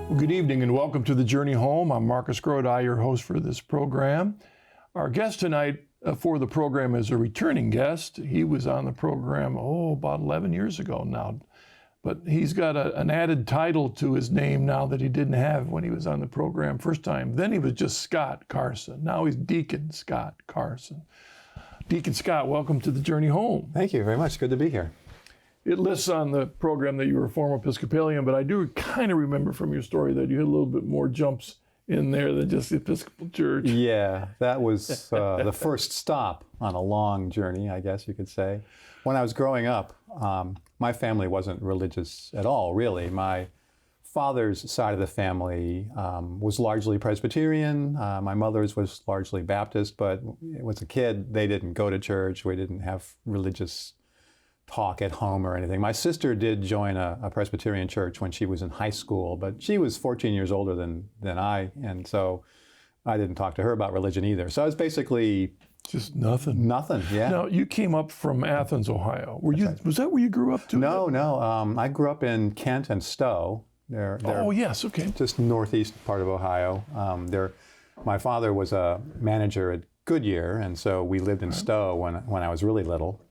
Well, good evening and welcome to The Journey Home. I'm Marcus Grodi, your host for this program. Our guest tonight for the program is a returning guest. He was on the program, about 11 years ago now. But he's got an added title to his name now that he didn't have when he was on the program first time. Then he was just Scott Carson. Now he's Deacon Scott Carson. Deacon Scott, welcome to The Journey Home. Thank you very much. Good to be here. It lists on the program that you were a former Episcopalian, but I do kind of remember from your story that you had a little bit more jumps in there than just the Episcopal Church. Yeah, that was the first stop on a long journey, I guess you could say. When I was growing up, my family wasn't religious at all, really. My father's side of the family was largely Presbyterian. My mother's was largely Baptist, but as a kid, they didn't go to church. We didn't have religious talk at home or anything. My sister did join a Presbyterian church when she was in high school, but she was 14 years older than I, and so I didn't talk to her about religion either. So I was basically just nothing. Nothing, yeah. Now, you came up from Athens, Ohio. Was that where you grew up too? No. I grew up in Kent and Stowe. They're yes, okay. Just northeast part of Ohio. My father was a manager at Goodyear, and so we lived in Stowe when I was really little.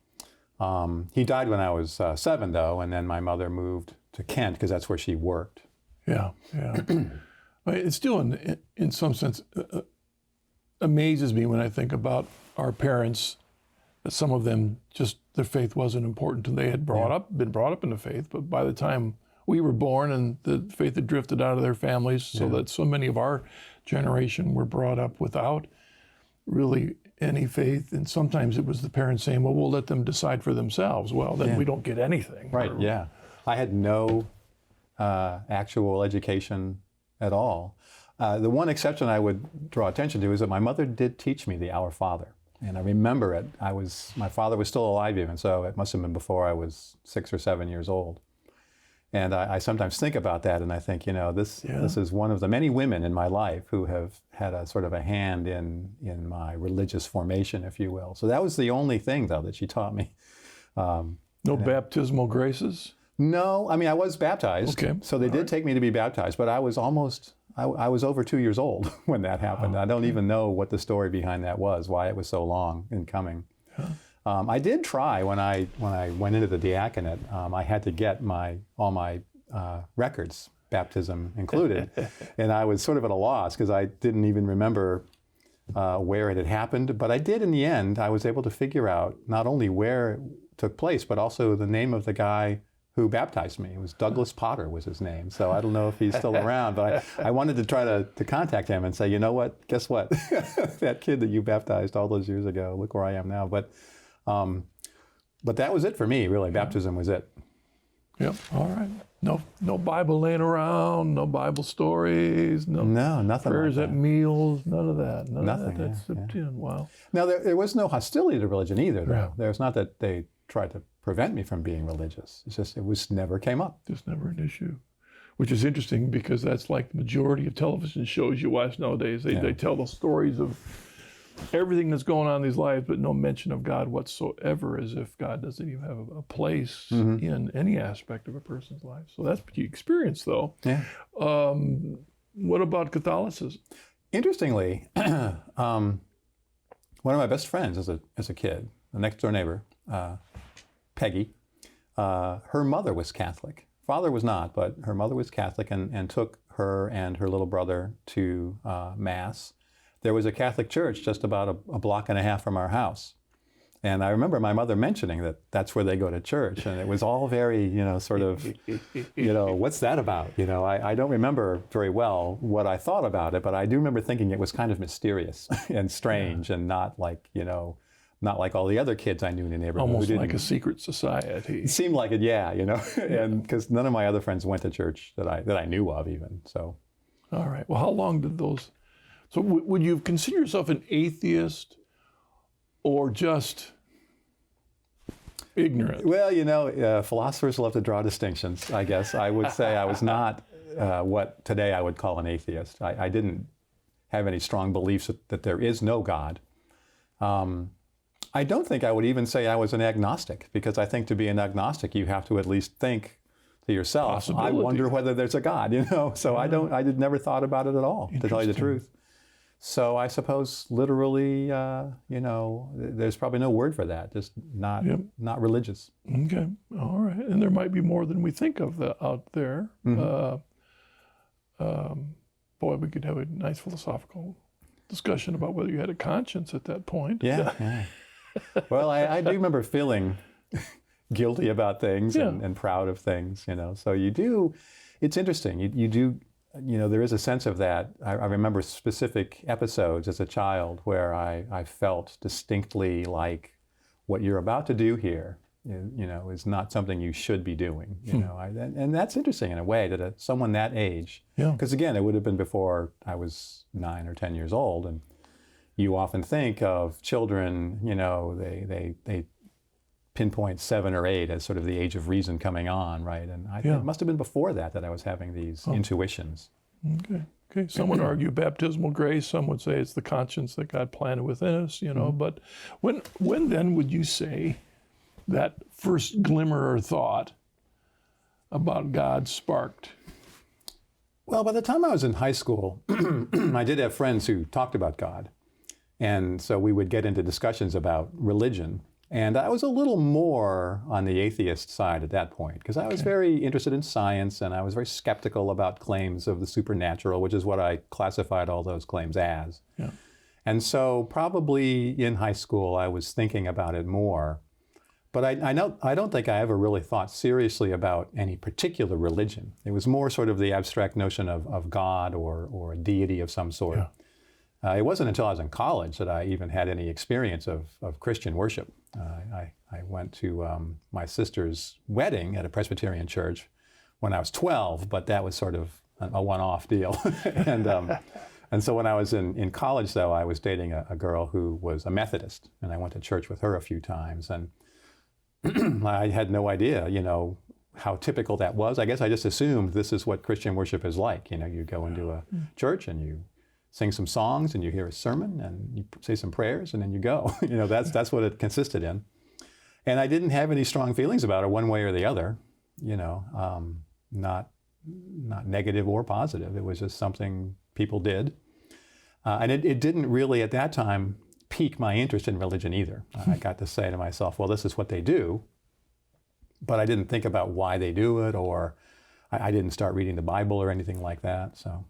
He died when I was 7, though, and then my mother moved to Kent because that's where she worked. Yeah. It still, in some sense, amazes me when I think about our parents, that some of them just, their faith wasn't important and they had been brought up in the faith, but by the time we were born and the faith had drifted out of their families, so that so many of our generation were brought up without really any faith, and sometimes it was the parents saying, well, we'll let them decide for themselves. Well, then we don't get anything. Right, yeah. I had no actual education at all. The one exception I would draw attention to is that my mother did teach me the Our Father, and I remember it. My father was still alive even, so it must have been before I was 6 or 7 years old. And I sometimes think about that, and I think, this is one of the many women in my life who have had a sort of a hand in my religious formation, if you will. So that was the only thing, though, that she taught me. No baptismal graces? No, I was baptized. Okay. So they did take me to be baptized, but I was I was over 2 years old when that happened. I don't even know what the story behind that was, why it was so long in coming. Yeah. I did try when I went into the diaconate. I had to get all my records, baptism included, and I was sort of at a loss because I didn't even remember where it had happened. But I did in the end. I was able to figure out not only where it took place, but also the name of the guy who baptized me. It was Douglas Potter was his name. So I don't know if he's still around, but I wanted to try to contact him and say, you know what? Guess what? That kid that you baptized all those years ago. Look where I am now. But that was it for me, really. Baptism was it. Yep. All right. No Bible laying around, no Bible stories, no nothing prayers like that. At meals, none of that. Nothing. That's wow. Now there was no hostility to religion either, though. Yeah. There's not that they tried to prevent me from being religious. It's just never came up. Just never an issue, which is interesting because that's like the majority of television shows you watch nowadays. They tell the stories of everything that's going on in these lives, but no mention of God whatsoever, as if God doesn't even have a place in any aspect of a person's life. So that's what you experience, though. Yeah. What about Catholicism? Interestingly, one of my best friends as a kid, the next door neighbor, Peggy, her mother was Catholic. Father was not, but her mother was Catholic and took her and her little brother to Mass. There was a Catholic church just about a block and a half from our house. And I remember my mother mentioning that that's where they go to church. And it was all very, sort of, what's that about? I don't remember very well what I thought about it, but I do remember thinking it was kind of mysterious and strange and not like all the other kids I knew in the neighborhood. Almost like a secret society. It seemed like it, and because none of my other friends went to church that I knew of even, so. All right, well, how long did those, so would you consider yourself an atheist or just ignorant? Well, philosophers love to draw distinctions, I guess. I would say I was not what today I would call an atheist. I didn't have any strong beliefs that there is no God. I don't think I would even say I was an agnostic, because I think to be an agnostic, you have to at least think to yourself, I Possibility. wonder whether there's a God, you know? So I never thought about it at all, to tell you the truth. So I suppose literally, you know, there's probably no word for that, just not religious. Okay, all right. And there might be more than we think of out there. Boy, we could have a nice philosophical discussion about whether you had a conscience at that point. Yeah. Well, I do remember feeling guilty about things and proud of things, you know. So you do, it's interesting. You do, you know, there is a sense of that. I remember specific episodes as a child where I felt distinctly like what you're about to do here, you know, is not something you should be doing, you know. And that's interesting in a way that someone that age, because again, it would have been before I was 9 or 10 years old, and you often think of children, you know, they pinpoint 7 or 8 as sort of the age of reason coming on, right? And I think it must have been before that I was having these intuitions. Okay. Some would argue baptismal grace. Some would say it's the conscience that God planted within us, you know. But when then would you say that first glimmer or thought about God sparked? Well, by the time I was in high school, I did have friends who talked about God. And so we would get into discussions about religion. And I was a little more on the atheist side at that point, because I was very interested in science, and I was very skeptical about claims of the supernatural, which is what I classified all those claims as. Yeah. And so probably in high school, I was thinking about it more. But I don't think I ever really thought seriously about any particular religion. It was more sort of the abstract notion of God or a deity of some sort. Yeah. It wasn't until I was in college that I even had any experience of Christian worship. I went to my sister's wedding at a Presbyterian church when I was 12, but that was sort of a one-off deal. And so when I was in college, though, I was dating a girl who was a Methodist, and I went to church with her a few times. And I had no idea, you know, how typical that was. I guess I just assumed this is what Christian worship is like. You know, you go into a church and you sing some songs and you hear a sermon and you say some prayers and then you go. You know, that's what it consisted in. And I didn't have any strong feelings about it one way or the other, you know, not negative or positive. It was just something people did. And it didn't really at that time pique my interest in religion either. I got to say to myself, well, this is what they do, but I didn't think about why they do it, or I didn't start reading the Bible or anything like that. So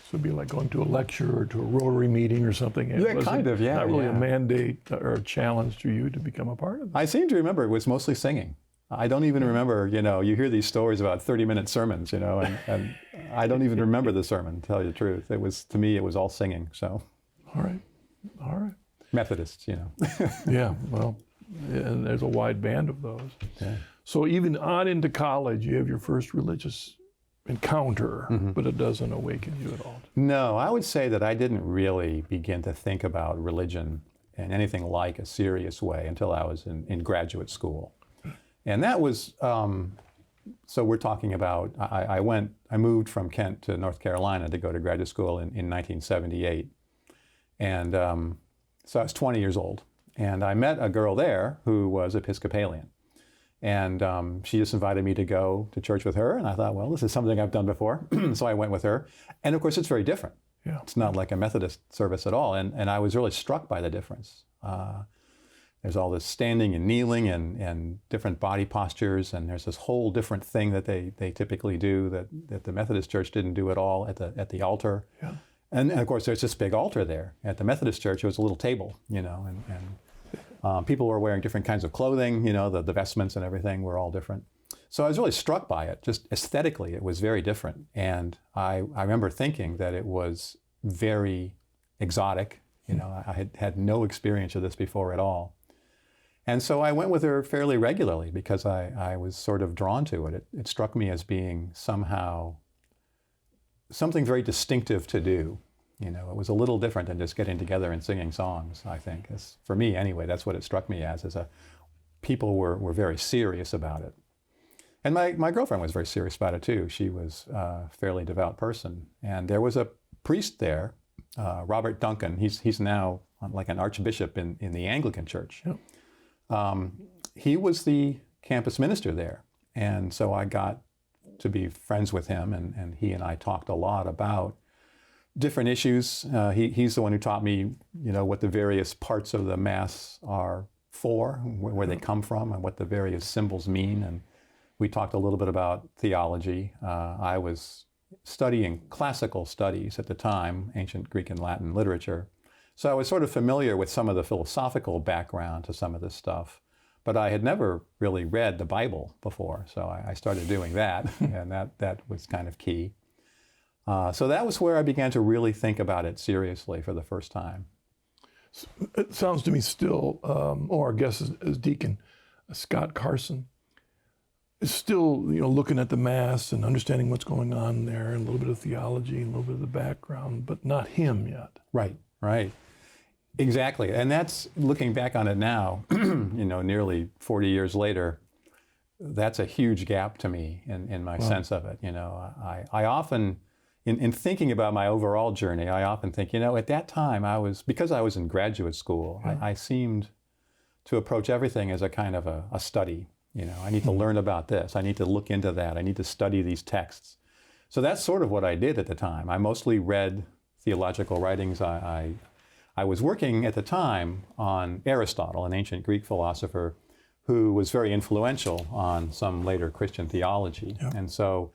it'd be like going to a lecture or to a Rotary meeting or something. It wasn't kind of, yeah. Not really a mandate or a challenge to you to become a part of it. I seem to remember it was mostly singing. I don't even remember, you know, you hear these stories about 30-minute sermons, you know, and I don't even remember the sermon, to tell you the truth. It was, to me, it was all singing, so. All right. Methodists, you know. Yeah, well, and there's a wide band of those. Yeah. So even on into college, you have your first religious encounter, but it doesn't awaken you at all. No, I would say that I didn't really begin to think about religion in anything like a serious way until I was in graduate school. And that was, so we're talking about, I moved from Kent to North Carolina to go to graduate school in 1978. And so I was 20 years old. And I met a girl there who was Episcopalian. And she just invited me to go to church with her. And I thought, well, this is something I've done before. So I went with her. And of course, it's very different. Yeah. It's not like a Methodist service at all. And I was really struck by the difference. There's all this standing and kneeling and different body postures. And there's this whole different thing that they typically do that the Methodist church didn't do at all at the altar. Yeah. And of course, there's this big altar there. At the Methodist church, it was a little table, you know, and people were wearing different kinds of clothing, you know, the vestments and everything were all different. So I was really struck by it. Just aesthetically, it was very different. And I remember thinking that it was very exotic. You know, I had no experience of this before at all. And so I went with her fairly regularly because I was sort of drawn to it. It struck me as being somehow something very distinctive to do. You know, it was a little different than just getting together and singing songs, I think. For me, anyway, that's what it struck me as people were very serious about it. And my girlfriend was very serious about it, too. She was a fairly devout person. And there was a priest there, Robert Duncan. He's now like an archbishop in the Anglican Church. Yeah. He was the campus minister there. And so I got to be friends with him, and he and I talked a lot about different issues. He's the one who taught me, what the various parts of the Mass are for, where they come from, and what the various symbols mean. And we talked a little bit about theology. I was studying classical studies at the time, ancient Greek and Latin literature. So I was sort of familiar with some of the philosophical background to some of this stuff. But I had never really read the Bible before, so I started doing that, and that was kind of key. So that was where I began to really think about it seriously for the first time. It sounds to me still, or I guess as Deacon Scott Carson, is still looking at the Mass and understanding what's going on there, and a little bit of theology, and a little bit of the background, but not him yet. Right. Exactly. And that's, looking back on it now, nearly 40 years later, that's a huge gap to me in my sense of it. I often, in thinking about my overall journey, I often think, at that time because I was in graduate school, I seemed to approach everything as a kind of a study. I need to learn about this. I need to look into that. I need to study these texts. So that's sort of what I did at the time. I mostly read theological writings. I was working at the time on Aristotle, an ancient Greek philosopher who was very influential on some later Christian theology. Yeah. And so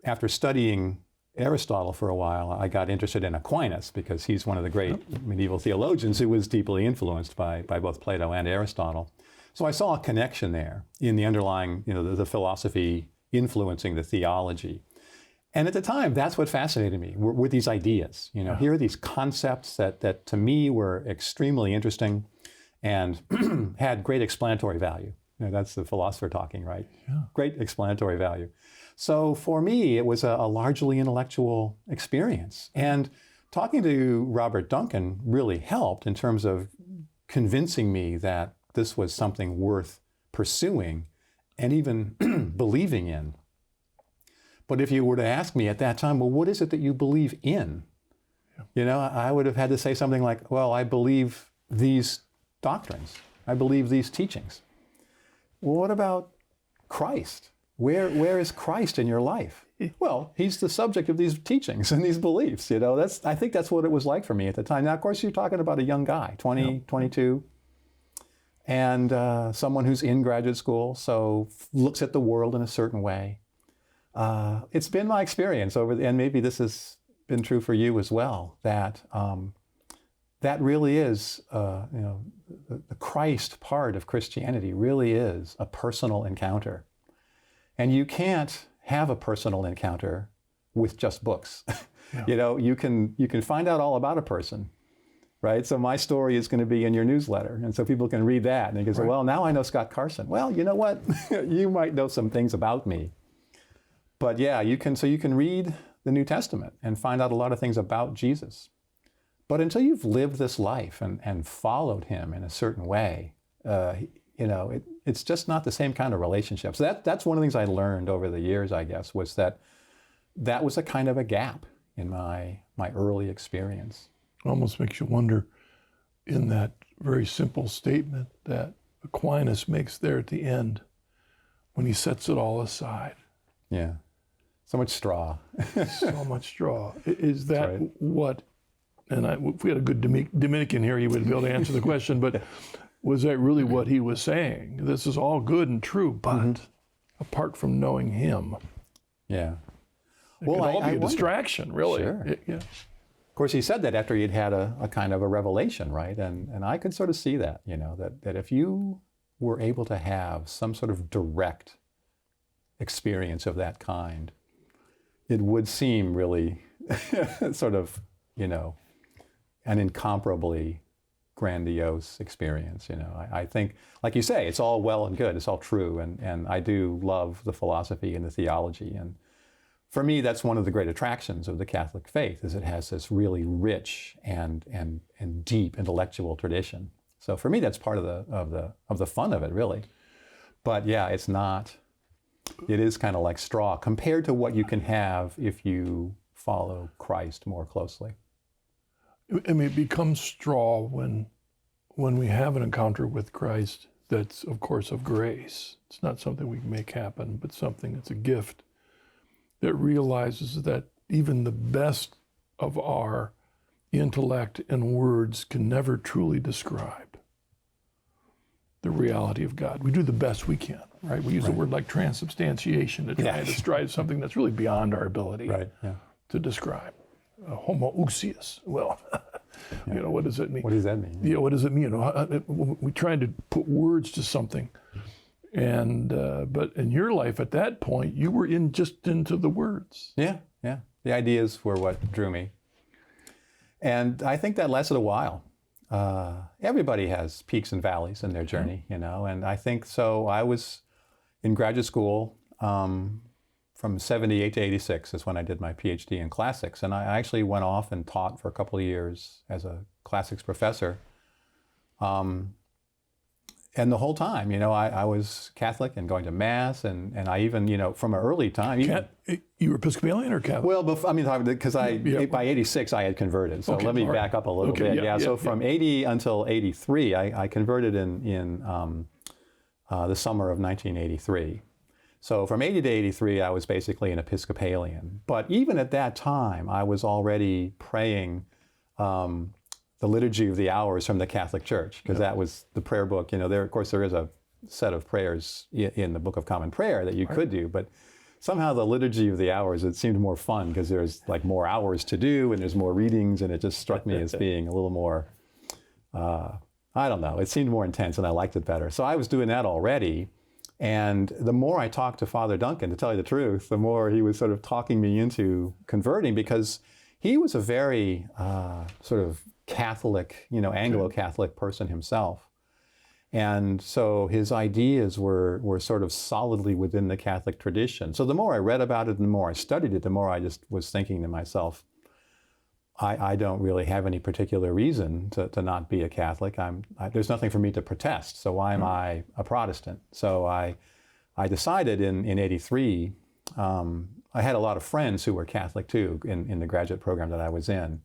after studying Aristotle for a while, I got interested in Aquinas, because he's one of the great medieval theologians who was deeply influenced by both Plato and Aristotle. So I saw a connection there in the underlying, the philosophy influencing the theology. And at the time, that's what fascinated me, were these ideas. Here are these concepts that to me were extremely interesting and had great explanatory value. That's the philosopher talking, right? Yeah. Great explanatory value. So for me, it was a largely intellectual experience. And talking to Robert Duncan really helped in terms of convincing me that this was something worth pursuing and even believing in. But if you were to ask me at that time, well, what is it that you believe in? Yeah. I would have had to say something like, well, I believe these doctrines. I believe these teachings. Well, what about Christ? Where is Christ in your life? Well, he's the subject of these teachings and these beliefs. I think that's what it was like for me at the time. Now, of course, you're talking about a young guy, 20, 22, and someone who's in graduate school, so looks at the world in a certain way. It's been my experience and maybe this has been true for you as well, that that really is, the Christ part of Christianity really is a personal encounter. And you can't have a personal encounter with just books. Yeah. You can find out all about a person, right? So my story is going to be in your newsletter, and so people can read that, and they can say, well, now I know Scott Carson. Well, you know what? You might know some things about me. But yeah, you can read the New Testament and find out a lot of things about Jesus. But until you've lived this life and followed him in a certain way, it's just not the same kind of relationship. So that's one of the things I learned over the years, I guess, was that was a kind of a gap in my early experience. It almost makes you wonder, in that very simple statement that Aquinas makes there at the end, when he sets it all aside. Yeah. So much straw. So much straw. Is that what, and if we had a good Dominican here, he would be able to answer the question, but was that really what he was saying? This is all good and true, but apart from knowing him, it could all be a distraction, really. Sure. Yeah. Of course, he said that after he'd had a kind of a revelation, right? And I could sort of see that, that if you were able to have some sort of direct experience of that kind, it would seem really sort of, an incomparably grandiose experience. I think, like you say, it's all well and good, it's all true, and I do love the philosophy and the theology. And for me, that's one of the great attractions of the Catholic faith, is it has this really rich and deep intellectual tradition. So for me, that's part of the fun of it, really. But yeah, it's not. It is kind of like straw compared to what you can have if you follow Christ more closely. I mean, it becomes straw when we have an encounter with Christ that's, of course, of grace. It's not something we can make happen, but something that's a gift that realizes that even the best of our intellect and words can never truly describe the reality of God. We do the best we can, right? We use a word like transubstantiation to try and describe something that's really beyond our ability to describe. Homoousios. Well, what does it mean? What does that mean? Yeah, what does it mean? We're trying to put words to something. And but in your life at that point, you were just into the words. Yeah. The ideas were what drew me. And I think that lasted a while. Everybody has peaks and valleys in their journey, and I think so. I was in graduate school from 78 to 86 is when I did my PhD in classics. And I actually went off and taught for a couple of years as a classics professor. And the whole time, I was Catholic and going to Mass, and I even, from an early time. You were Episcopalian or Catholic? Well, because by 86 I had converted. So let me back up a little bit. So from 80 until 83, I converted in the summer of 1983. So from 80 to 83, I was basically an Episcopalian. But even at that time, I was already praying the Liturgy of the Hours from the Catholic Church, because that was the prayer book. There is a set of prayers in the Book of Common Prayer that you could do, but somehow the Liturgy of the Hours, it seemed more fun because there's like more hours to do and there's more readings, and it just struck me as being a little more, I don't know, it seemed more intense and I liked it better. So I was doing that already. And the more I talked to Father Duncan, to tell you the truth, the more he was sort of talking me into converting, because he was a very sort of Catholic, Anglo-Catholic person himself. And so his ideas were sort of solidly within the Catholic tradition. So the more I read about it, and the more I studied it, the more I just was thinking to myself, I don't really have any particular reason to not be a Catholic. There's nothing for me to protest, so why am I a Protestant? So I decided in 83, I had a lot of friends who were Catholic too in the graduate program that I was in.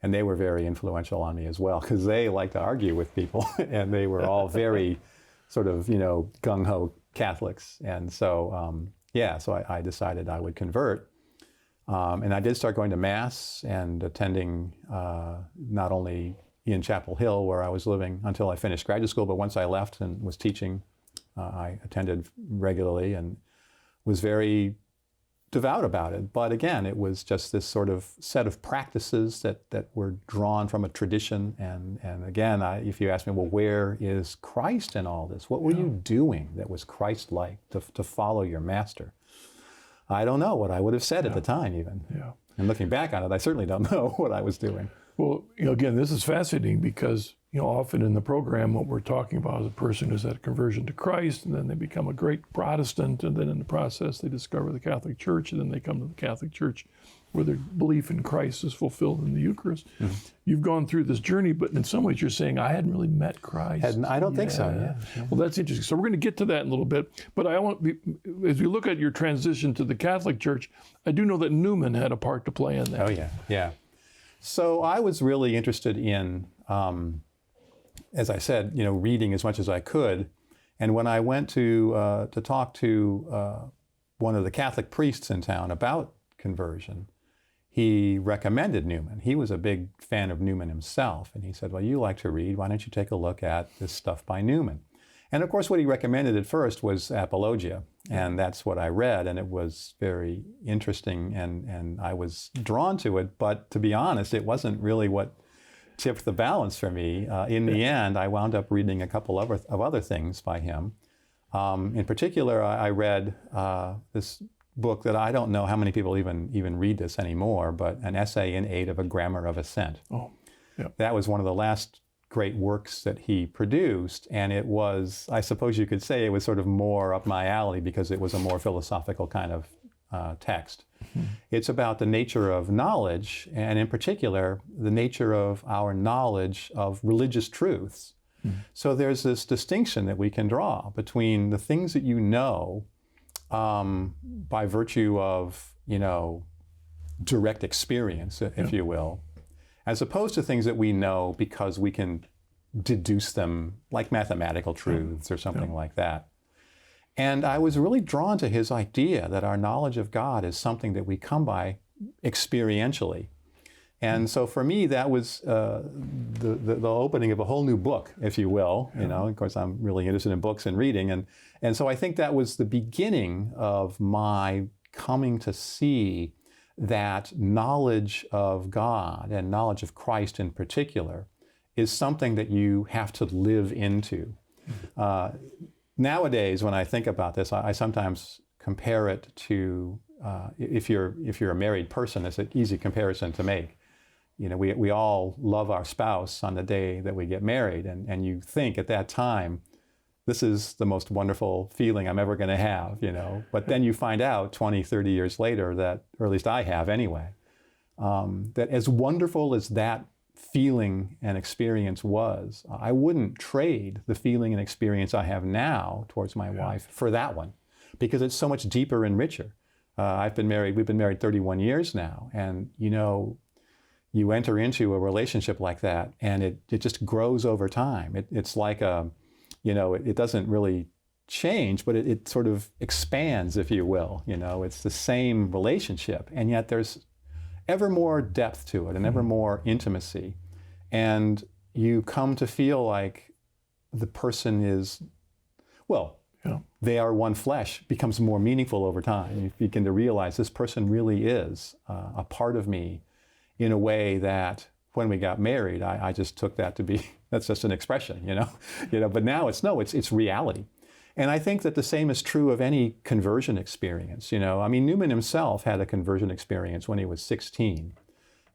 And they were very influential on me as well, because they liked to argue with people, and they were all very sort of, gung-ho Catholics. And so, so I decided I would convert. And I did start going to Mass and attending not only in Chapel Hill, where I was living until I finished graduate school, but once I left and was teaching, I attended regularly and was very devout about it. But again, it was just this sort of set of practices that were drawn from a tradition. And again, if you ask me, well, where is Christ in all this? What were you doing that was Christ-like to follow your master? I don't know what I would have said at the time even. And looking back on it, I certainly don't know what I was doing. Well, again, this is fascinating because, often in the program, what we're talking about is a person who's had a conversion to Christ, and then they become a great Protestant, and then in the process, they discover the Catholic Church, and then they come to the Catholic Church where their belief in Christ is fulfilled in the Eucharist. Mm-hmm. You've gone through this journey, but in some ways you're saying, I hadn't really met Christ. I don't think so, yeah. Well, that's interesting. So we're going to get to that in a little bit, but as we look at your transition to the Catholic Church, I do know that Newman had a part to play in that. Oh, yeah. So I was really interested in, as I said, reading as much as I could. And when I went to talk to one of the Catholic priests in town about conversion, he recommended Newman. He was a big fan of Newman himself. And he said, well, you like to read. Why don't you take a look at this stuff by Newman? And of course, what he recommended at first was Apologia. And that's what I read. And it was very interesting. And I was drawn to it. But to be honest, it wasn't really what tipped the balance for me. In the end, I wound up reading a couple of other things by him. In particular, I read this book that I don't know how many people even read this anymore, but An Essay in Aid of a Grammar of Assent. Oh, yeah. That was one of the last great works that he produced, and it was, I suppose you could say, it was sort of more up my alley because it was a more philosophical kind of text. Mm-hmm. It's about the nature of knowledge, and in particular, the nature of our knowledge of religious truths. Mm-hmm. So there's this distinction that we can draw between the things that you know by virtue of, direct experience, if you will, as opposed to things that we know because we can deduce them, like mathematical truths or something like that. And I was really drawn to his idea that our knowledge of God is something that we come by experientially. And so for me, that was the opening of a whole new book, if you will. You know, of course, I'm really interested in books and reading. And so I think that was the beginning of my coming to see that knowledge of God and knowledge of Christ in particular is something that you have to live into. Nowadays, when I think about this, I sometimes compare it to, if you're a married person, it's an easy comparison to make. You know, we all love our spouse on the day that we get married, and you think at that time, this is the most wonderful feeling I'm ever going to have, you know. But then you find out 20, 30 years later that, or at least I have anyway, that as wonderful as that feeling and experience was, I wouldn't trade the feeling and experience I have now towards my wife for that one, because it's so much deeper and richer. We've been married 31 years now, and you know, you enter into a relationship like that, and it just grows over time. It's like you know, it doesn't really change, but it sort of expands, if you will. You know, it's the same relationship, and yet there's ever more depth to it and ever more intimacy. And you come to feel like the person is, well, they are one flesh, becomes more meaningful over time. You begin to realize this person really is a part of me in a way that when we got married, I just took that to be, that's just an expression, you know, but now it's reality. And I think that the same is true of any conversion experience. You know, I mean, Newman himself had a conversion experience when he was 16.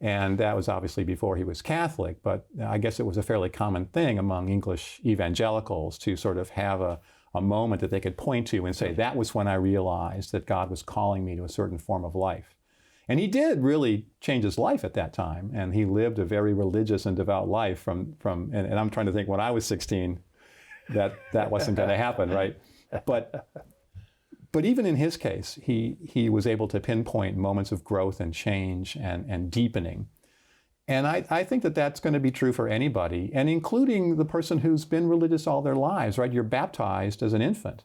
And that was obviously before he was Catholic, but I guess it was a fairly common thing among English evangelicals to sort of have a moment that they could point to and say, that was when I realized that God was calling me to a certain form of life. And he did really change his life at that time. And he lived a very religious and devout life and I'm trying to think, when I was 16, that wasn't going to happen, right? But even in his case, he was able to pinpoint moments of growth and change and deepening. And I think that that's going to be true for anybody, and including the person who's been religious all their lives, right? You're baptized as an infant,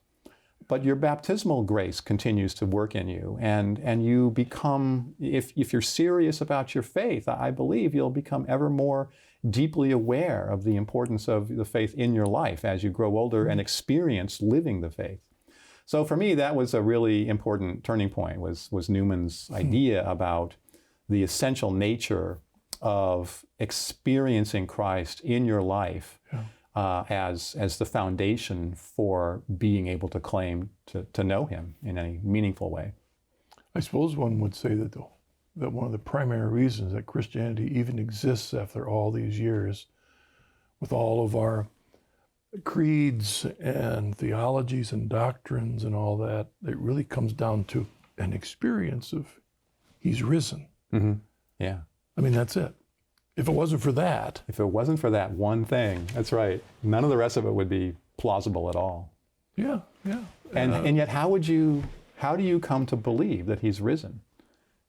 but your baptismal grace continues to work in you, and you become, if you're serious about your faith, I believe you'll become ever more deeply aware of the importance of the faith in your life as you grow older and experience living the faith. So for me, that was a really important turning point, was Newman's idea about the essential nature of experiencing Christ in your life as the foundation for being able to claim to know him in any meaningful way. I suppose one would say that one of the primary reasons that Christianity even exists after all these years, with all of our creeds and theologies and doctrines and all that, it really comes down to an experience of he's risen. Mm-hmm. Yeah. I mean, that's it. If it wasn't for that. If it wasn't for that one thing, that's right. None of the rest of it would be plausible at all. Yeah, yeah. And yet how do you come to believe that he's risen?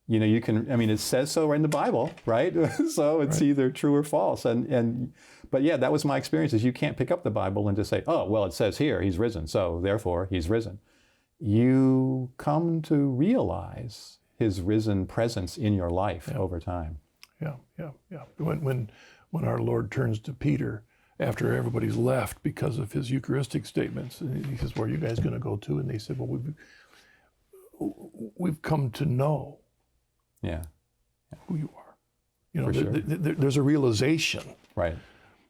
You know, it says so in the Bible, right? So it's either true or false. But yeah, that was my experience, is you can't pick up the Bible and just say, oh, well, it says here he's risen, so therefore he's risen. You come to realize his risen presence in your life over time. Yeah. When our Lord turns to Peter after everybody's left because of his Eucharistic statements, and he says, where are you guys going to go to? And they said, well, we've come to know who you are. You know, there's a realization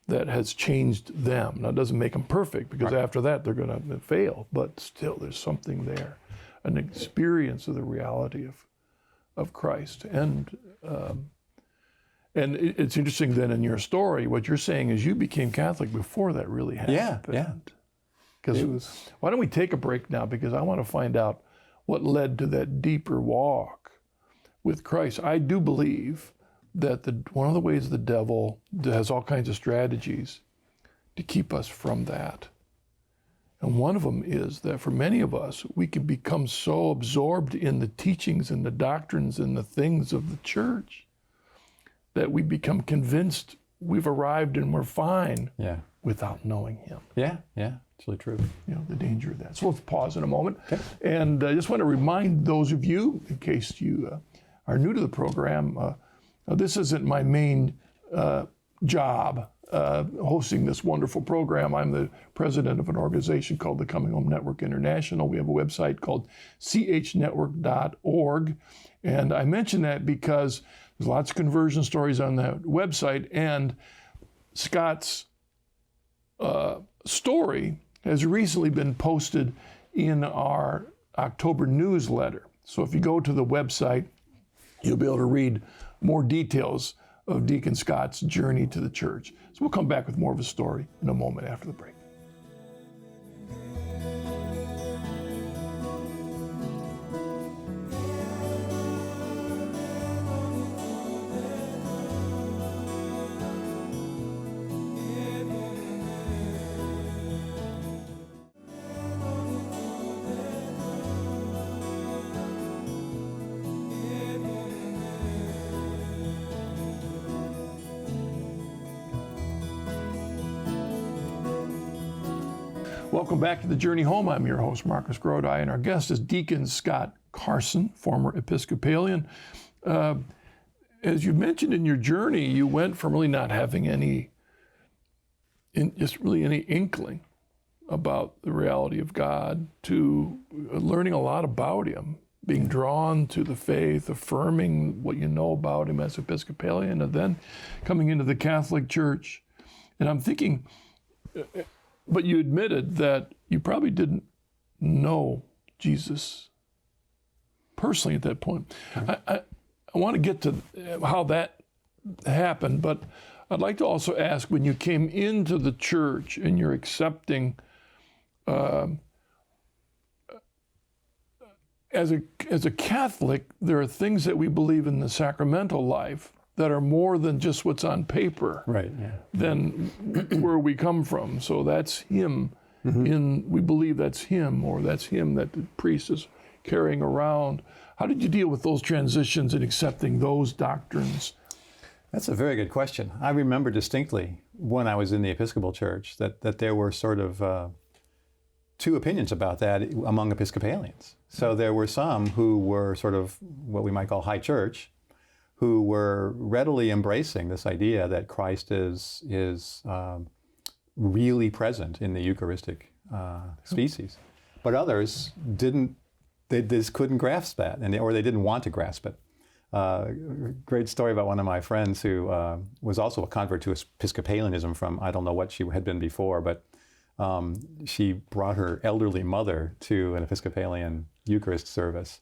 that has changed them. Now, it doesn't make them perfect, because after that they're going to fail, but still there's something there, an experience of the reality of Christ. And it's interesting then in your story, what you're saying is you became Catholic before that really happened. Yeah. Because why don't we take a break now, because I want to find out what led to that deeper walk with Christ. I do believe that one of the ways the devil has all kinds of strategies to keep us from that. And one of them is that for many of us, we can become so absorbed in the teachings and the doctrines and the things of the church that we become convinced we've arrived and we're fine Yeah. without knowing him. Yeah. Yeah. It's really true. You know, the danger of that. So let's pause in a moment. Okay. And I just want to remind those of you, in case you are new to the program, this isn't my main job, hosting this wonderful program. I'm the president of an organization called the Coming Home Network International. We have a website called chnetwork.org. And I mention that because there's lots of conversion stories on that website, and Scott's story has recently been posted in our October newsletter. So if you go to the website, you'll be able to read more details of Deacon Scott's journey to the church. So we'll come back with more of a story in a moment after the break. Welcome back to The Journey Home. I'm your host, Marcus Grodi, and our guest is Deacon Scott Carson, former Episcopalian. As you mentioned in your journey, you went from really not having any inkling about the reality of God to learning a lot about him, being drawn to the faith, affirming what you know about him as Episcopalian, and then coming into the Catholic Church. And I'm thinking, but you admitted that you probably didn't know Jesus personally at that point. I want to get to how that happened, but I'd like to also ask, when you came into the church and you're accepting, as a Catholic, there are things that we believe in the sacramental life that are more than just what's on paper, Right. Yeah. than where we come from. So that's him. We believe that's him, or that's him that the priest is carrying around. How did you deal with those transitions and accepting those doctrines? That's a very good question. I remember distinctly when I was in the Episcopal Church that there were sort of two opinions about that among Episcopalians. So there were some who were sort of what we might call high church, who were readily embracing this idea that Christ is really present in the Eucharistic species. But others didn't, they just couldn't grasp that, or they didn't want to grasp it. Great story about one of my friends who was also a convert to Episcopalianism from, I don't know what she had been before, but she brought her elderly mother to an Episcopalian Eucharist service.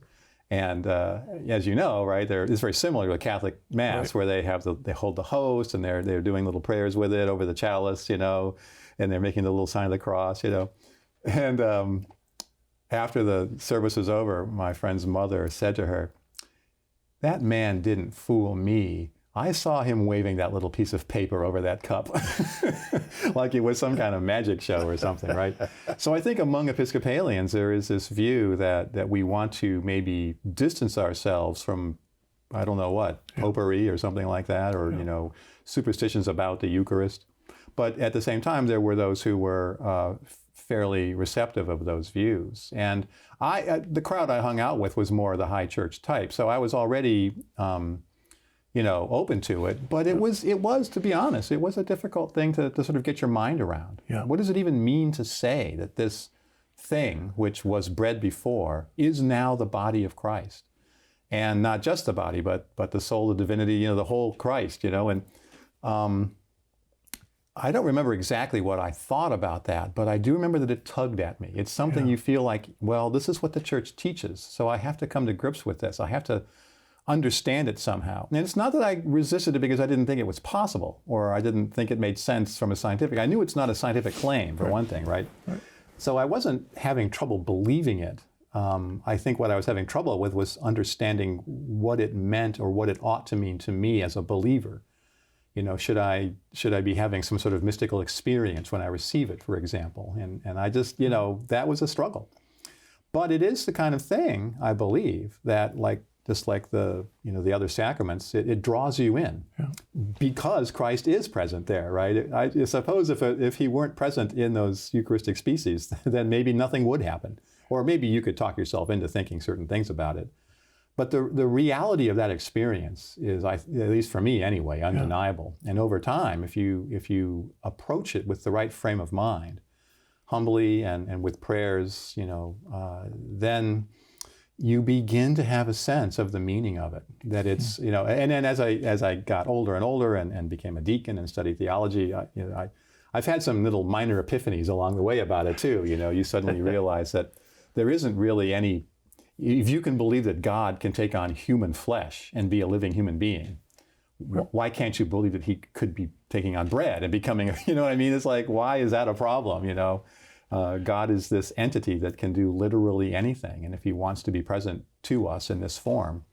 And as you know, right, it's very similar to a Catholic Mass, right, where they hold the host and they're doing little prayers with it over the chalice, and they're making the little sign of the cross, And after the service was over, my friend's mother said to her, "That man didn't fool me. I saw him waving that little piece of paper over that cup," like it was some kind of magic show or something, right? So I think among Episcopalians there is this view that we want to maybe distance ourselves from, I don't know what, popery or something like that, or superstitions about the Eucharist. But at the same time, there were those who were fairly receptive of those views. And the crowd I hung out with was more the high church type, so I was already open to it, but it was, to be honest, it was a difficult thing to sort of get your mind around. Yeah. What does it even mean to say that this thing, which was bread before, is now the body of Christ? And not just the body, but the soul, the divinity, the whole Christ, and I don't remember exactly what I thought about that, but I do remember that it tugged at me. It's something you feel like, well, this is what the church teaches, so I have to come to grips with this. I have to understand it somehow. And it's not that I resisted it because I didn't think it was possible, or I didn't think it made sense from a scientific. I knew it's not a scientific claim, for one thing, right? So I wasn't having trouble believing it. I think what I was having trouble with was understanding what it meant or what it ought to mean to me as a believer. Should I be having some sort of mystical experience when I receive it, for example? And I just, that was a struggle. But it is the kind of thing, I believe, that, like, just like the other sacraments, it draws you in because Christ is present there, right? I suppose if he weren't present in those Eucharistic species, then maybe nothing would happen. Or maybe you could talk yourself into thinking certain things about it. But the reality of that experience is, at least for me anyway, undeniable. And over time, if you approach it with the right frame of mind, humbly and with prayers, then you begin to have a sense of the meaning of it. That it's, and then as I got older and older and became a deacon and studied theology, I've had some little minor epiphanies along the way about it too. You suddenly realize that there isn't really any, if you can believe that God can take on human flesh and be a living human being, why can't you believe that he could be taking on bread and becoming, what I mean? It's like, why is that a problem, God is this entity that can do literally anything. And if he wants to be present to us in this form,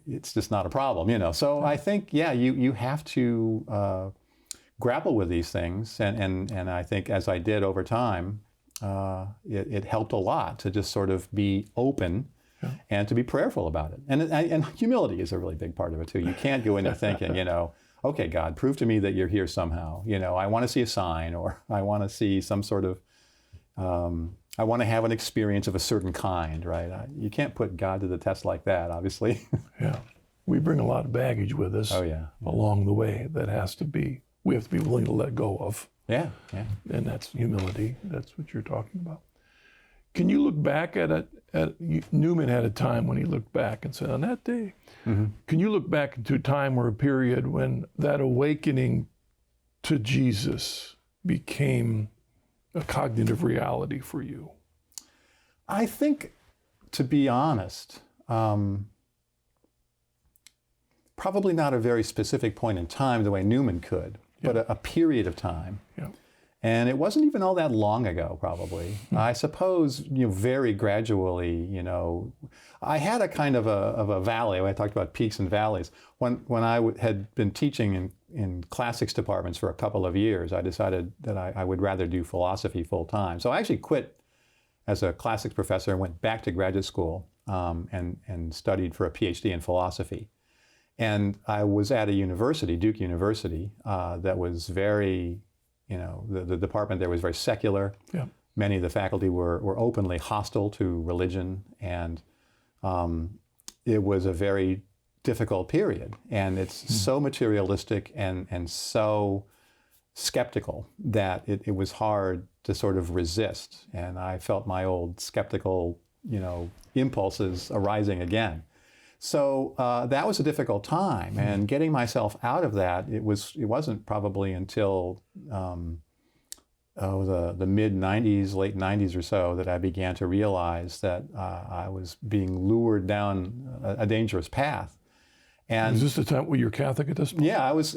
it's just not a problem, So I think, you have to grapple with these things. And I think as I did over time, it helped a lot to just sort of be open and to be prayerful about it. And humility is a really big part of it too. You can't go in there thinking, okay, God, prove to me that you're here somehow. I want to see a sign, or I want to see some sort of, I want to have an experience of a certain kind, right? You can't put God to the test like that, obviously. Yeah. We bring a lot of baggage with us along the way that we have to be willing to let go of. Yeah. And that's humility. That's what you're talking about. Can you look back at it? Newman had a time when he looked back and said, on that day, can you look back into a time or a period when that awakening to Jesus became a cognitive reality for you? I think, to be honest, probably not a very specific point in time the way Newman could, but a period of time. Yeah. And it wasn't even all that long ago, probably. I suppose, very gradually, I had a kind of a valley. I talked about peaks and valleys. When I had been teaching in classics departments for a couple of years, I decided that I would rather do philosophy full time. So I actually quit as a classics professor and went back to graduate school and studied for a PhD in philosophy. And I was at a university, Duke University, that was very, the department there was very secular. Yeah. Many of the faculty were openly hostile to religion, and it was a very difficult period. And it's so materialistic and so skeptical that it was hard to sort of resist. And I felt my old skeptical, impulses arising again. So that was a difficult time, and getting myself out of that, it wasn't probably until the mid-90s, late 90s or so, that I began to realize that I was being lured down a dangerous path. And is this the time where you're Catholic at this point? Yeah, I was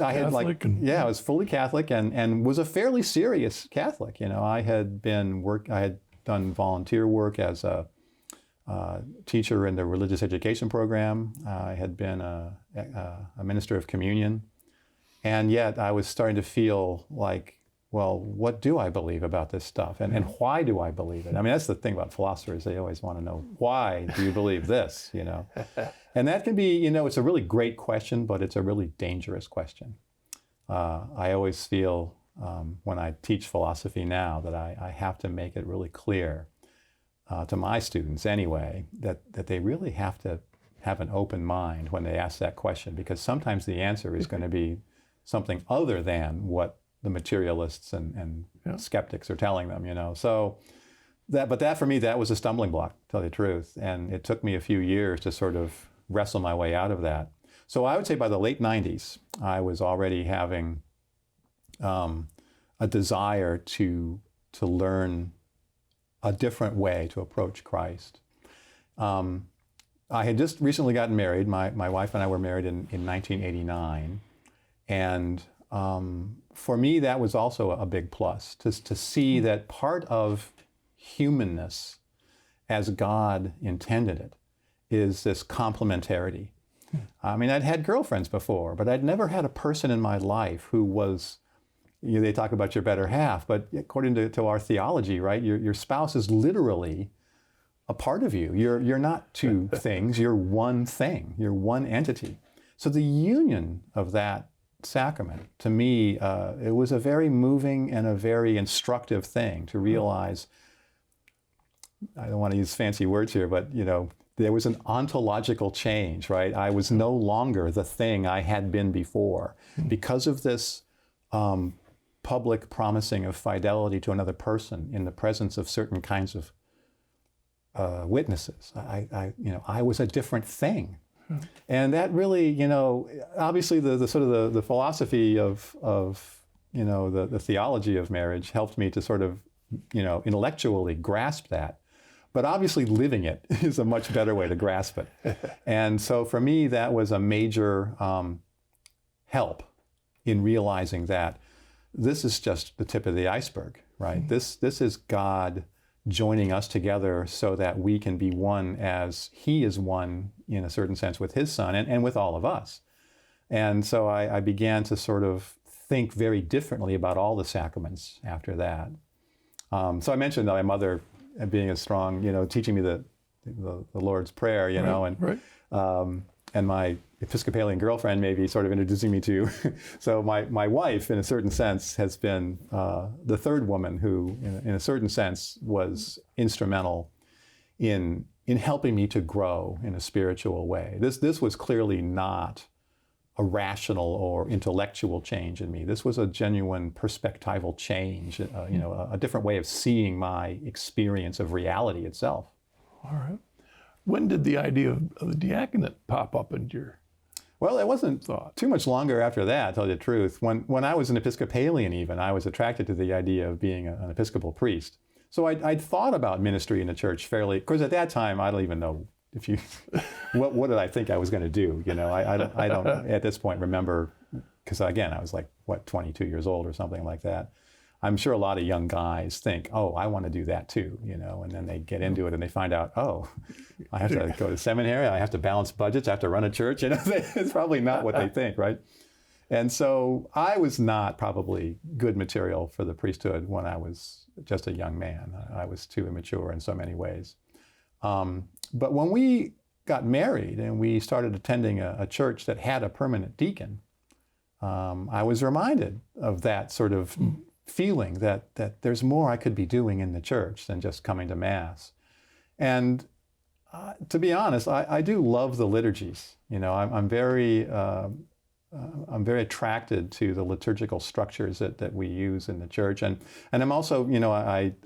fully Catholic and was a fairly serious Catholic. I had done volunteer work as a teacher in the religious education program. I had been a minister of communion. And yet I was starting to feel like, well, what do I believe about this stuff? And why do I believe it? I mean, that's the thing about philosophers. They always want to know, why do you believe this? And that can be, it's a really great question, but it's a really dangerous question. I always feel when I teach philosophy now that I have to make it really clear to my students anyway, that they really have to have an open mind when they ask that question, because sometimes the answer is going to be something other than what the materialists and skeptics are telling them, So that for me, that was a stumbling block, to tell you the truth. And it took me a few years to sort of wrestle my way out of that. So I would say by the late 90s, I was already having a desire to learn a different way to approach Christ. I had just recently gotten married. My wife and I were married in 1989. And for me, that was also a big plus, to see that part of humanness as God intended it is this complementarity. I mean, I'd had girlfriends before, but I'd never had a person in my life who was, they talk about your better half, but according to our theology, right, your spouse is literally a part of you. You're not two things, you're one thing, you're one entity. So the union of that sacrament, to me, it was a very moving and a very instructive thing to realize, I don't want to use fancy words here, but there was an ontological change, right? I was no longer the thing I had been before. Because of this public promising of fidelity to another person in the presence of certain kinds of witnesses, I was a different thing. And that really, obviously the sort of the philosophy of the theology of marriage helped me to sort of, intellectually grasp that. But obviously living it is a much better way to grasp it. And so for me, that was a major help in realizing that this is just the tip of the iceberg, right? This is God joining us together so that we can be one as he is one in a certain sense with his son and with all of us. And so I began to sort of think very differently about all the sacraments after that. So I mentioned that my mother being a strong, teaching me the Lord's Prayer, and my Episcopalian girlfriend maybe sort of introducing me to. So my wife, in a certain sense, has been the third woman who, in a certain sense, was instrumental in helping me to grow in a spiritual way. This was clearly not a rational or intellectual change in me. This was a genuine perspectival change, a different way of seeing my experience of reality itself. All right. When did the idea of the diaconate pop up into your Well, it wasn't thought? too much longer after that, to tell you the truth. When I was an Episcopalian even, I was attracted to the idea of being an Episcopal priest. So I'd thought about ministry in the church fairly, because at that time, I don't even know if you, what did I think I was going to do? I don't at this point remember, because again, I was like, 22 years old or something like that. I'm sure a lot of young guys think, oh, I want to do that too, and then they get into it and they find out, oh, I have to go to seminary, I have to balance budgets, I have to run a church, it's probably not what they think, right? And so I was not probably good material for the priesthood when I was just a young man. I was too immature in so many ways. But when we got married and we started attending a church that had a permanent deacon, I was reminded of that sort of feeling that there's more I could be doing in the church than just coming to Mass. And to be honest, I do love the liturgies. I'm very attracted to the liturgical structures that we use in the church. And I'm also,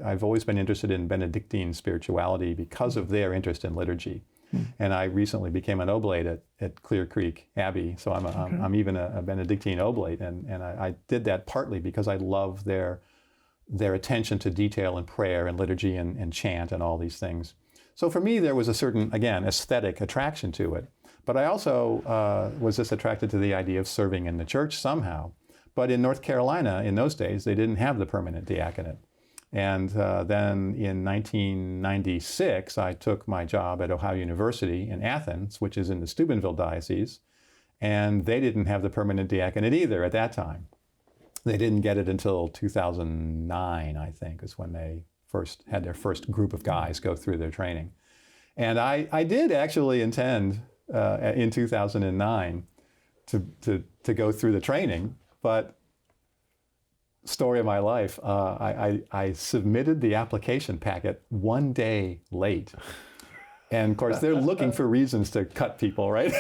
I've always been interested in Benedictine spirituality because of their interest in liturgy. And I recently became an oblate at Clear Creek Abbey, so I'm even a Benedictine oblate, and I did that partly because I love their attention to detail and prayer and liturgy and chant and all these things. So for me, there was a certain, again, aesthetic attraction to it. But I also was just attracted to the idea of serving in the church somehow. But in North Carolina, in those days, they didn't have the permanent diaconate. And then in 1996, I took my job at Ohio University in Athens, which is in the Steubenville Diocese, and they didn't have the permanent diaconate either at that time. They didn't get it until 2009, I think, is when they first had their first group of guys go through their training. And I did actually intend in 2009 to go through the training, but story of my life, I submitted the application packet one day late. And of course, they're looking for reasons to cut people, right?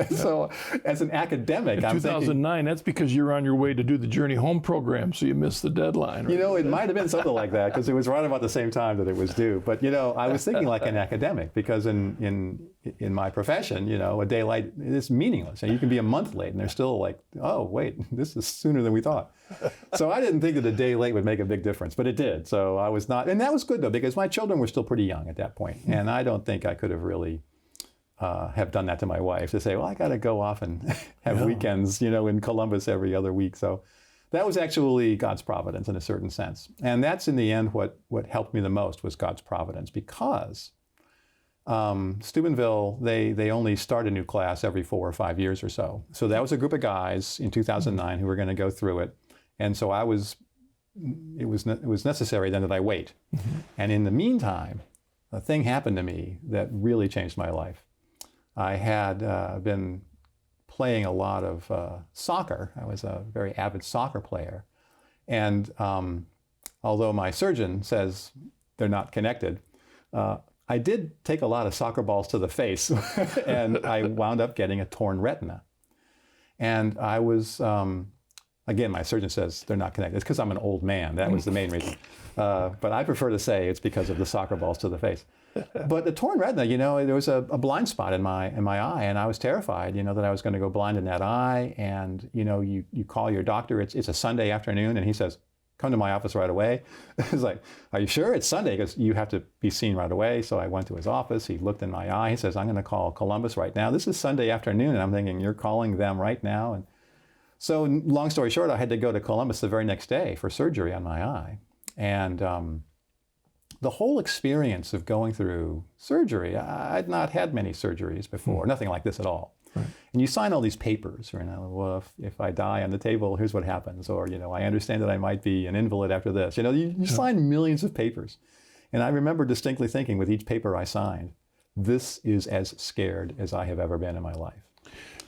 So as an academic, I'm 2009, that's because you're on your way to do the Journey Home program, so you missed the deadline. Right? It might have been something like that, because it was right about the same time that it was due. But, I was thinking like an academic, because in my profession, a day late is meaningless. And you can be a month late, and they're still like, oh, wait, this is sooner than we thought. So I didn't think that a day late would make a big difference, but it did. So I was not, and that was good though, because my children were still pretty young at that point, and I don't think I could have really have done that to my wife, to say, well, I got to go off and have weekends, in Columbus every other week. So that was actually God's providence in a certain sense. And that's in the end what helped me the most was God's providence, because Steubenville, they only start a new class every 4 or 5 years or so. So that was a group of guys in 2009 who were going to go through it. And so it was necessary then that I wait. And in the meantime, a thing happened to me that really changed my life. I had been playing a lot of soccer. I was a very avid soccer player. And although my surgeon says they're not connected, I did take a lot of soccer balls to the face, and I wound up getting a torn retina. And I was, again, my surgeon says they're not connected. It's because I'm an old man. That was the main reason. But I prefer to say it's because of the soccer balls to the face. But the torn retina, there was a blind spot in my eye, and I was terrified, that I was going to go blind in that eye. And, you call your doctor, it's a Sunday afternoon, and he says, come to my office right away. It's like, are you sure? It's Sunday, because you have to be seen right away. So I went to his office. He looked in my eye. He says, I'm going to call Columbus right now. This is Sunday afternoon. And I'm thinking, you're calling them right now? And so long story short, I had to go to Columbus the very next day for surgery on my eye. And the whole experience of going through surgery, I'd not had many surgeries before, nothing like this at all. Right. And you sign all these papers, well, if I die on the table, here's what happens. Or, I understand that I might be an invalid after this. You sign millions of papers. And I remember distinctly thinking with each paper I signed, this is as scared as I have ever been in my life.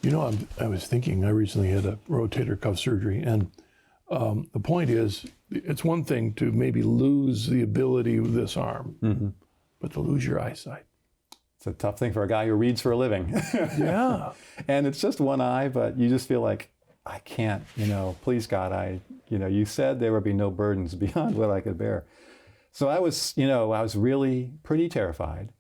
I was thinking, I recently had a rotator cuff surgery, and the point is, it's one thing to maybe lose the ability of this arm, but to lose your eyesight. It's a tough thing for a guy who reads for a living. Yeah. And it's just one eye, but you just feel like, I can't, please God, you said there would be no burdens beyond what I could bear. So I was really pretty terrified.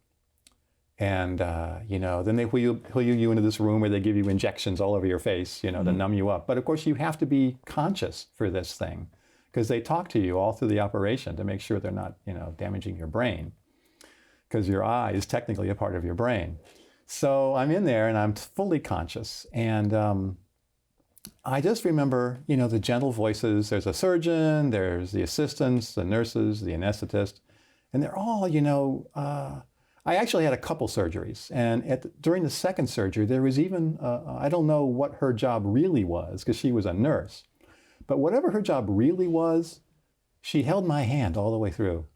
And, then they wheel you into this room where they give you injections all over your face, to numb you up. But of course, you have to be conscious for this thing, because they talk to you all through the operation to make sure they're not, damaging your brain, because your eye is technically a part of your brain. So I'm in there and I'm fully conscious. And I just remember, the gentle voices. There's a surgeon, there's the assistants, the nurses, the anesthetist, and they're all, I actually had a couple surgeries, and during the second surgery, there was even, I don't know what her job really was, because she was a nurse, but whatever her job really was, she held my hand all the way through.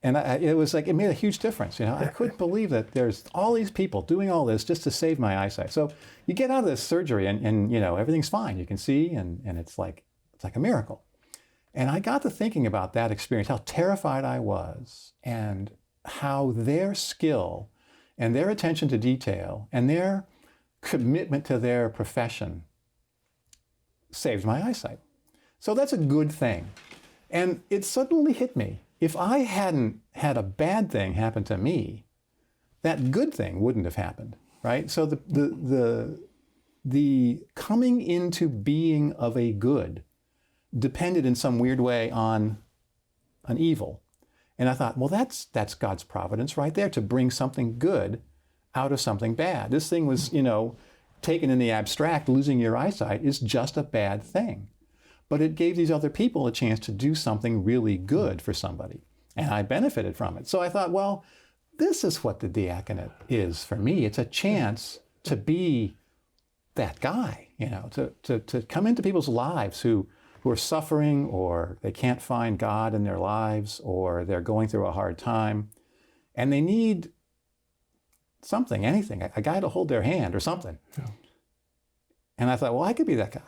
And it was like, it made a huge difference. I couldn't believe that there's all these people doing all this just to save my eyesight. So you get out of this surgery and everything's fine. You can see, and it's like a miracle. And I got to thinking about that experience, how terrified I was, and how their skill and their attention to detail and their commitment to their profession saved my eyesight. So that's a good thing. And it suddenly hit me. If I hadn't had a bad thing happen to me, that good thing wouldn't have happened, right? So the coming into being of a good depended in some weird way on an evil. And I thought, well, that's God's providence right there, to bring something good out of something bad. This thing was, taken in the abstract, losing your eyesight is just a bad thing. But it gave these other people a chance to do something really good for somebody. And I benefited from it. So I thought, well, this is what the diaconate is for me. It's a chance to be that guy, to come into people's lives who are suffering, or they can't find God in their lives, or they're going through a hard time, and they need something, anything, a guy to hold their hand or something. Yeah. And I thought, well, I could be that guy.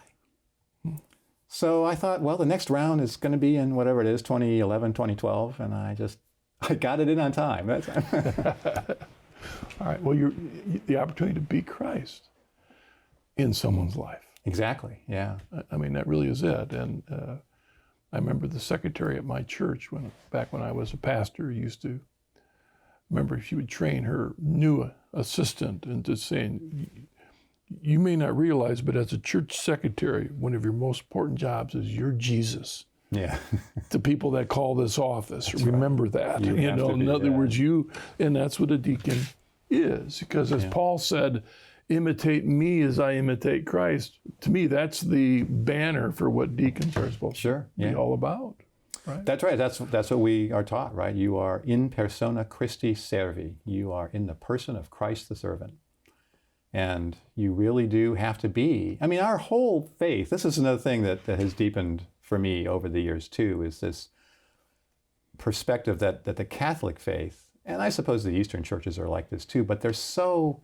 So I thought, well, the next round is going to be in whatever it is, 2011, 2012, and I got it in on time. That's all right. Well, the opportunity to be Christ in someone's life. Exactly, yeah. I mean, that really is it. And I remember the secretary at my church, back when I was a pastor, remember she would train her new assistant into saying, you may not realize, but as a church secretary, one of your most important jobs is you're Jesus. Yeah. To people that call this office, that's remember right. That. In other words, and that's what a deacon is. Because as Paul said, imitate me as I imitate Christ. To me, that's the banner for what deacons are supposed to be all about. Right? That's right. That's what we are taught, right? You are in persona Christi servi. You are in the person of Christ the servant. And you really do have to be. I mean, our whole faith, this is another thing that has deepened for me over the years too, is this perspective that the Catholic faith and I suppose the Eastern churches are like this too, but they're so,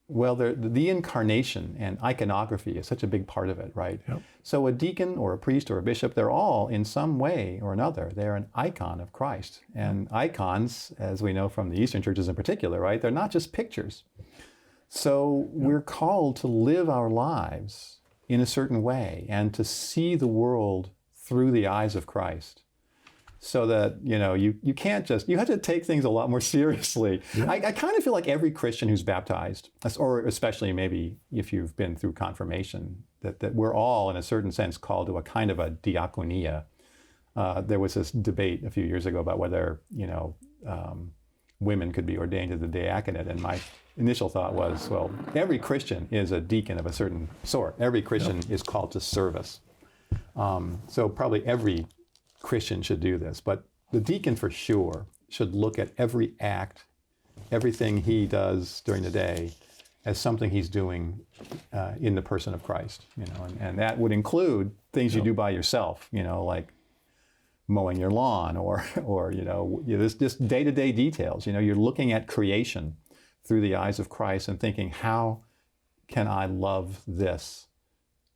the incarnation and iconography is such a big part of it, right? Yep. So a deacon or a priest or a bishop, they're all in some way or another, they're an icon of Christ. And icons, as we know from the Eastern churches in particular, right, they're not just pictures. So we're called to live our lives in a certain way and to see the world through the eyes of Christ. So that, you can't just, you have to take things a lot more seriously. Yeah. I kind of feel like every Christian who's baptized, or especially maybe if you've been through confirmation, that we're all in a certain sense called to a kind of a diaconia. There was this debate a few years ago about whether, women could be ordained to the diaconate. And my initial thought was, well, every Christian is a deacon of a certain sort. Every Christian is called to service. So probably every Christian should do this, but the deacon for sure should look at every act, everything he does during the day as something he's doing in the person of Christ, and that would include things you do by yourself, like mowing your lawn or this just day-to-day details. You're looking at creation through the eyes of Christ and thinking, how can I love this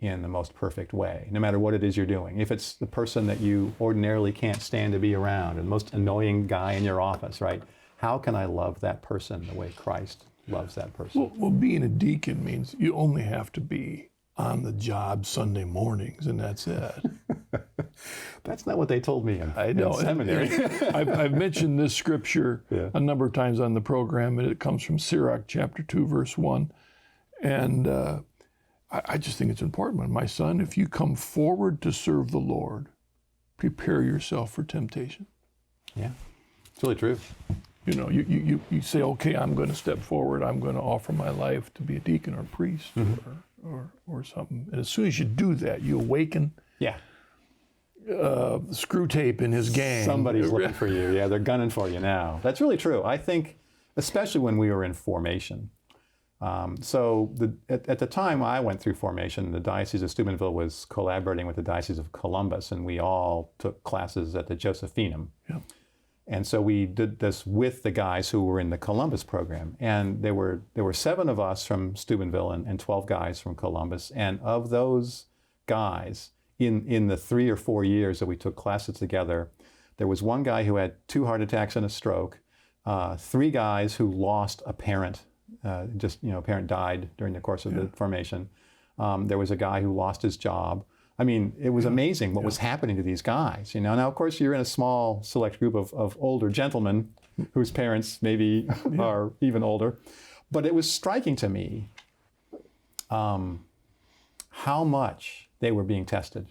in the most perfect way, no matter what it is you're doing. If it's the person that you ordinarily can't stand to be around, and the most annoying guy in your office, right? How can I love that person the way Christ loves that person? Well, being a deacon means you only have to be on the job Sunday mornings, and that's it. That's not what they told me in seminary. I've mentioned this scripture a number of times on the program, and it comes from Sirach chapter 2, verse 1. And I just think it's important. My son, if you come forward to serve the Lord, prepare yourself for temptation. Yeah, it's really true. You say, okay, I'm going to step forward. I'm going to offer my life to be a deacon or priest or something. And as soon as you do that, you awaken. Yeah. Screw Tape in his gang. Somebody's looking for you. Yeah, they're gunning for you now. That's really true. I think, especially when we were in formation. At the time I went through formation, the Diocese of Steubenville was collaborating with the Diocese of Columbus, and we all took classes at the Josephinum. Yeah. And so we did this with the guys who were in the Columbus program. And there were 7 of us from Steubenville and 12 guys from Columbus. And of those guys, in the 3 or 4 years that we took classes together, there was 1 guy who had 2 heart attacks and a stroke, 3 guys who lost a parent. A parent died during the course of the formation. There was a guy who lost his job. I mean, it was amazing what was happening to these guys. Now, of course, you're in a small, select group of older gentlemen whose parents maybe are even older. But it was striking to me how much they were being tested.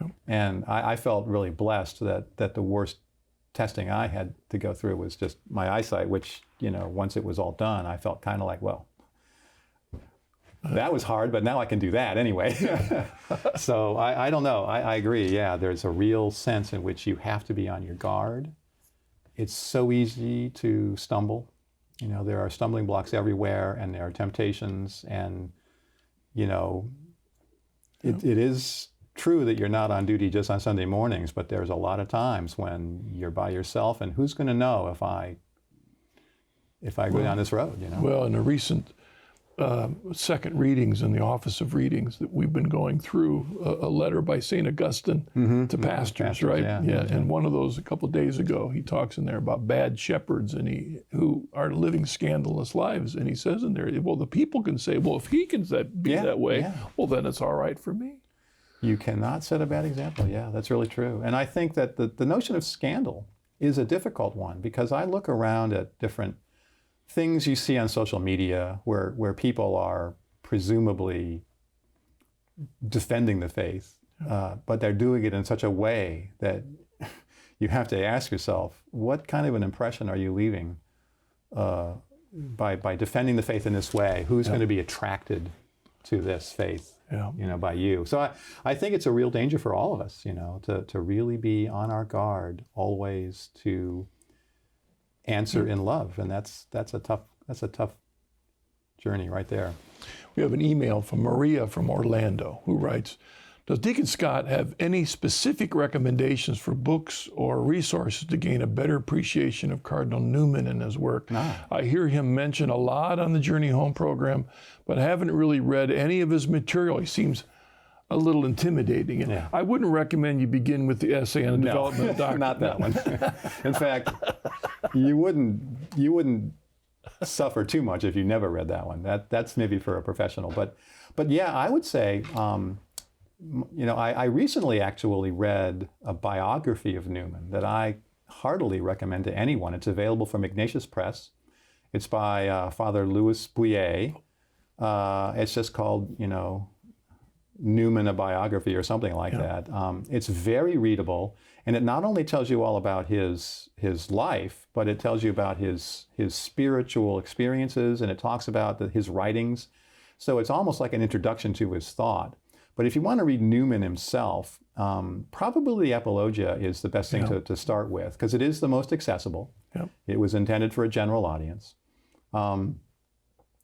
Yeah. And I felt really blessed that the worst testing I had to go through was just my eyesight, which, once it was all done, I felt kind of like, well, that was hard, but now I can do that anyway. So I don't know. I agree. Yeah, there's a real sense in which you have to be on your guard. It's so easy to stumble. There are stumbling blocks everywhere, and there are temptations, and, it is true that you're not on duty just on Sunday mornings, but there's a lot of times when you're by yourself, and who's going to know if I go down this road, Well, in a recent second readings in the Office of Readings that we've been going through, a letter by St. Augustine to pastors, right? Yeah. And one of those a couple of days ago, he talks in there about bad shepherds who are living scandalous lives. And he says in there, well, the people can say, well, if he can be that way, well, then it's all right for me. You cannot set a bad example. Yeah, that's really true. And I think that the notion of scandal is a difficult one, because I look around at different things you see on social media where people are presumably defending the faith, but they're doing it in such a way that you have to ask yourself, what kind of an impression are you leaving by defending the faith in this way? Who's going to be attracted to this faith? By you. So I think it's a real danger for all of us, to really be on our guard always to answer in love, and that's a tough journey right there. We have an email from Maria from Orlando who writes, Does Deacon Scott have any specific recommendations for books or resources to gain a better appreciation of Cardinal Newman and his work? No. I hear him mentioned a lot on the Journey Home program, but haven't really read any of his material. He seems a little intimidating. And I wouldn't recommend you begin with the essay on the development of doctrine. Not that one. In fact, you wouldn't suffer too much if you never read that one. That's maybe for a professional. But yeah, I would say, I recently actually read a biography of Newman that I heartily recommend to anyone. It's available from Ignatius Press. It's by Father Louis Bouillet. It's just called, Newman, a biography or something like that. It's very readable, and it not only tells you all about his life, but it tells you about his spiritual experiences, and it talks about his writings. So it's almost like an introduction to his thought. But if you want to read Newman himself, probably the Apologia is the best thing to start with, because it is the most accessible. It was intended for a general audience. And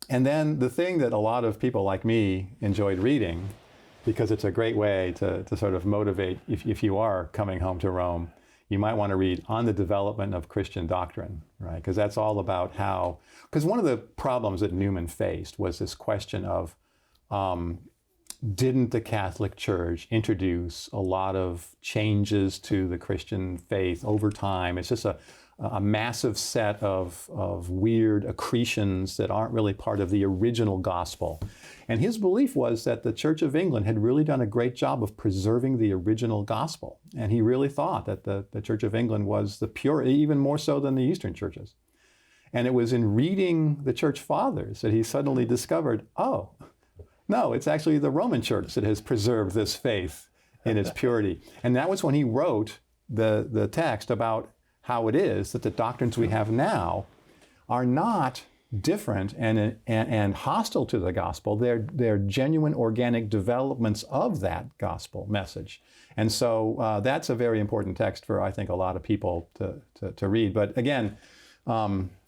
then the thing that a lot of people like me enjoyed reading, because it's a great way to sort of motivate, if you are coming home to Rome, you might want to read On the Development of Christian Doctrine, right? Because that's all about because one of the problems that Newman faced was this question of, didn't the Catholic Church introduce a lot of changes to the Christian faith over time? It's just a massive set of weird accretions that aren't really part of the original gospel. And his belief was that the Church of England had really done a great job of preserving the original gospel. And he really thought that the Church of England was the pure, even more so than the Eastern churches. And it was in reading the Church Fathers that he suddenly discovered, oh, no, it's actually the Roman Church that has preserved this faith in its purity. And that was when he wrote the text about how it is that the doctrines we have now are not different and hostile to the gospel. They're genuine organic developments of that gospel message. And so that's a very important text for, I think, a lot of people to read. But again,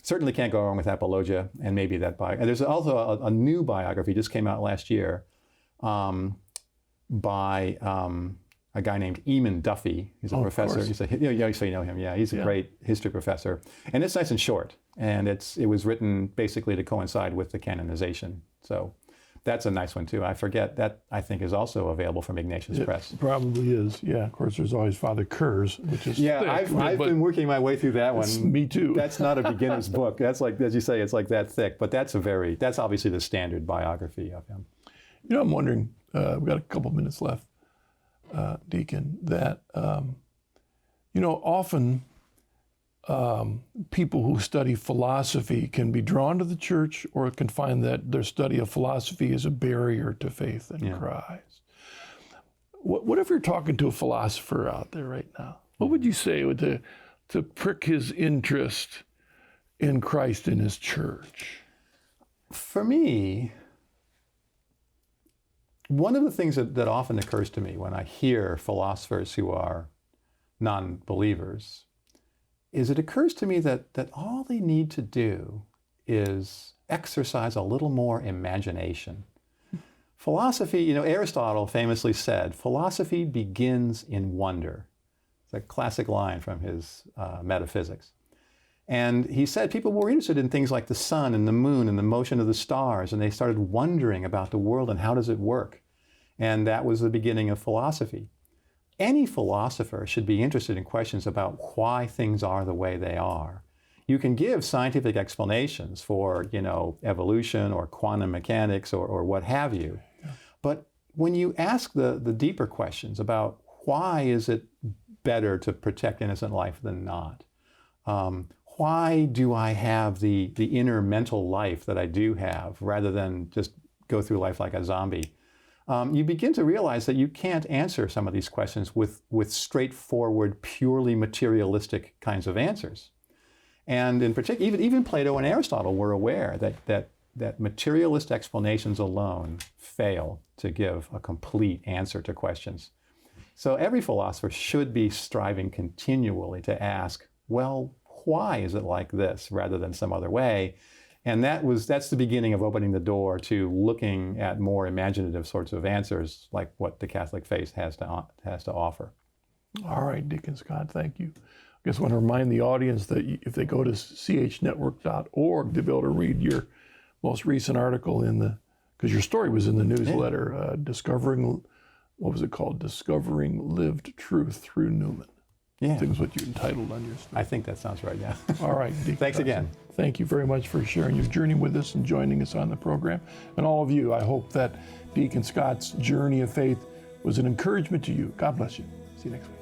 certainly can't go wrong with Apologia and maybe that biography. And there's also a new biography, just came out last year, by a guy named Eamon Duffy. He's a professor. He's so you know him. Yeah, he's a great history professor. And it's nice and short. And it was written basically to coincide with the canonization. So that's a nice one too. I forget that, I think, is also available from Ignatius Press. Probably is. Yeah. Of course, there's always Father Kerr's, which is thick, I've been working my way through that one. Me too. That's not a beginner's book. That's like, as you say, it's like that thick. But that's obviously the standard biography of him. I'm wondering. We've got a couple minutes left, Deacon. That often people who study philosophy can be drawn to the church, or can find that their study of philosophy is a barrier to faith in Christ. What if you're talking to a philosopher out there right now? What would you say to prick his interest in Christ and his church? For me, one of the things that often occurs to me when I hear philosophers who are non-believers is it occurs to me that all they need to do is exercise a little more imagination. Philosophy, Aristotle famously said, philosophy begins in wonder. It's a classic line from his Metaphysics. And he said people were interested in things like the sun and the moon and the motion of the stars, and they started wondering about the world and how does it work. And that was the beginning of philosophy. Any philosopher should be interested in questions about why things are the way they are. You can give scientific explanations for, evolution or quantum mechanics or what have you. Yeah. But when you ask the deeper questions about why is it better to protect innocent life than not? Why do I have the inner mental life that I do have rather than just go through life like a zombie? You begin to realize that you can't answer some of these questions with straightforward, purely materialistic kinds of answers. And in particular, even Plato and Aristotle were aware that materialist explanations alone fail to give a complete answer to questions. So every philosopher should be striving continually to ask, well, why is it like this rather than some other way? And that's the beginning of opening the door to looking at more imaginative sorts of answers, like what the Catholic faith has to offer. All right, Deacon Scott, thank you. I just want to remind the audience that if they go to chnetwork.org, they'll be able to read your most recent article because your story was in the newsletter, Discovering Lived Truth through Newman. Yeah. I think is what you entitled on your story. I think that sounds right, yeah. All right, Deacon Thanks Carson, again. Thank you very much for sharing your journey with us and joining us on the program. And all of you, I hope that Deacon Scott's journey of faith was an encouragement to you. God bless you. See you next week.